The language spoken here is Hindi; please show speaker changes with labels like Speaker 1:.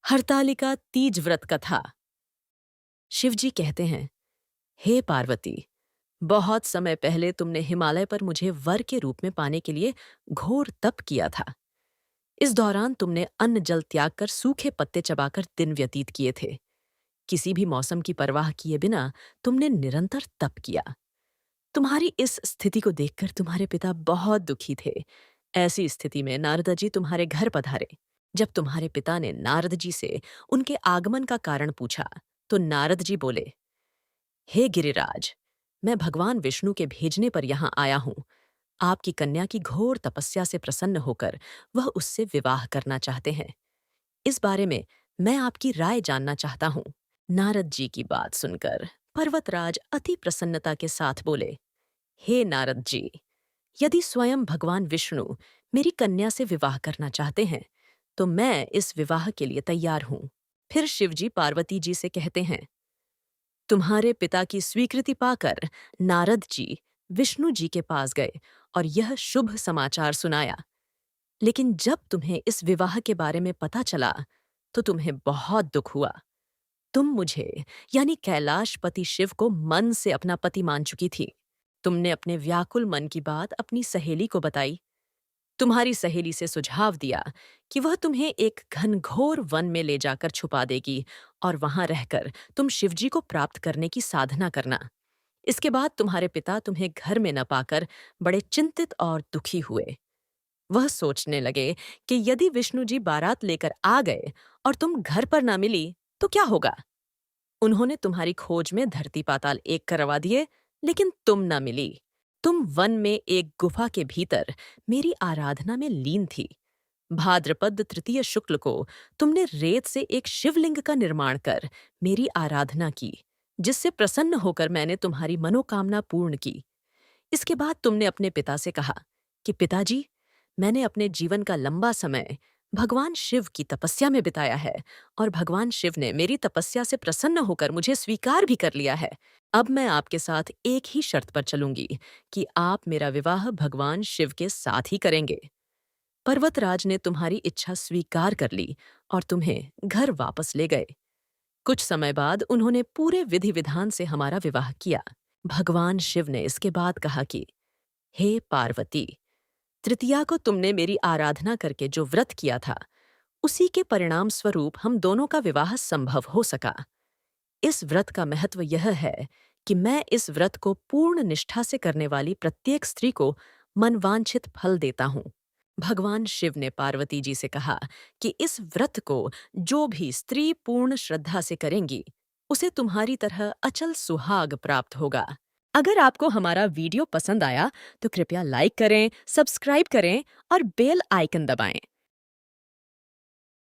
Speaker 1: हरतालिका तीज व्रत कथा। शिवजी कहते हैं, हे पार्वती, बहुत समय पहले तुमने हिमालय पर मुझे वर के रूप में पाने के लिए घोर तप किया था। इस दौरान तुमने अन्न जल त्याग कर सूखे पत्ते चबाकर दिन व्यतीत किए थे। किसी भी मौसम की परवाह किए बिना तुमने निरंतर तप किया। तुम्हारी इस स्थिति को देखकर तुम्हारे पिता बहुत दुखी थे। ऐसी स्थिति में नारद जी तुम्हारे घर पधारे। जब तुम्हारे पिता ने नारद जी से उनके आगमन का कारण पूछा, तो नारद जी बोले, हे गिरिराज, मैं भगवान विष्णु के भेजने पर यहाँ आया हूँ। आपकी कन्या की घोर तपस्या से प्रसन्न होकर वह उससे विवाह करना चाहते हैं। इस बारे में मैं आपकी राय जानना चाहता हूँ। नारद जी की बात सुनकर पर्वतराज अति प्रसन्नता के साथ बोले, हे नारद जी, यदि स्वयं भगवान विष्णु मेरी कन्या से विवाह करना चाहते हैं, तो मैं इस विवाह के लिए तैयार हूँ। फिर शिवजी पार्वती जी से कहते हैं, तुम्हारे पिता की स्वीकृति पाकर नारद जी विष्णु जी के पास गए और यह शुभ समाचार सुनाया। लेकिन जब तुम्हें इस विवाह के बारे में पता चला, तो तुम्हें बहुत दुख हुआ। तुम मुझे यानी कैलाशपति शिव को मन से अपना पति मान चुकी थी। तुमने अपने व्याकुल मन की बात अपनी सहेली को बताई। तुम्हारी सहेली से सुझाव दिया कि वह तुम्हें एक घनघोर वन में ले जाकर छुपा देगी और वहां रहकर तुम शिवजी को प्राप्त करने की साधना करना। इसके बाद तुम्हारे पिता तुम्हें घर में न पाकर बड़े चिंतित और दुखी हुए। वह सोचने लगे कि यदि विष्णु जी बारात लेकर आ गए और तुम घर पर ना मिली, तो क्या होगा। उन्होंने तुम्हारी खोज में धरती पाताल एक करवा दिए, लेकिन तुम न मिली। तुम वन में एक गुफा के भीतर मेरी आराधना में लीन थी। भाद्रपद तृतीय शुक्ल को तुमने रेत से एक शिवलिंग का निर्माण कर मेरी आराधना की, जिससे प्रसन्न होकर मैंने तुम्हारी मनोकामना पूर्ण की। इसके बाद तुमने अपने पिता से कहा कि पिताजी, मैंने अपने जीवन का लंबा समय भगवान शिव की तपस्या में बिताया है और भगवान शिव ने मेरी तपस्या से प्रसन्न होकर मुझे स्वीकार भी कर लिया है। अब मैं आपके साथ एक ही शर्त पर चलूंगी कि आप मेरा विवाह भगवान शिव के साथ ही करेंगे। पर्वतराज ने तुम्हारी इच्छा स्वीकार कर ली और तुम्हें घर वापस ले गए। कुछ समय बाद उन्होंने पूरे विधि विधान से हमारा विवाह किया। भगवान शिव ने इसके बाद कहा कि हे पार्वती, तृतीया को तुमने मेरी आराधना करके जो व्रत किया था, उसी के परिणाम स्वरूप हम दोनों का विवाह संभव हो सका। इस व्रत का महत्व यह है कि मैं इस व्रत को पूर्ण निष्ठा से करने वाली प्रत्येक स्त्री को मनवांछित फल देता हूँ। भगवान शिव ने पार्वती जी से कहा कि इस व्रत को जो भी स्त्री पूर्ण श्रद्धा से करेंगी, उसे तुम्हारी तरह अचल सुहाग प्राप्त होगा। अगर आपको हमारा वीडियो पसंद आया तो कृपया लाइक करें, सब्सक्राइब करें और बेल आइकन दबाएं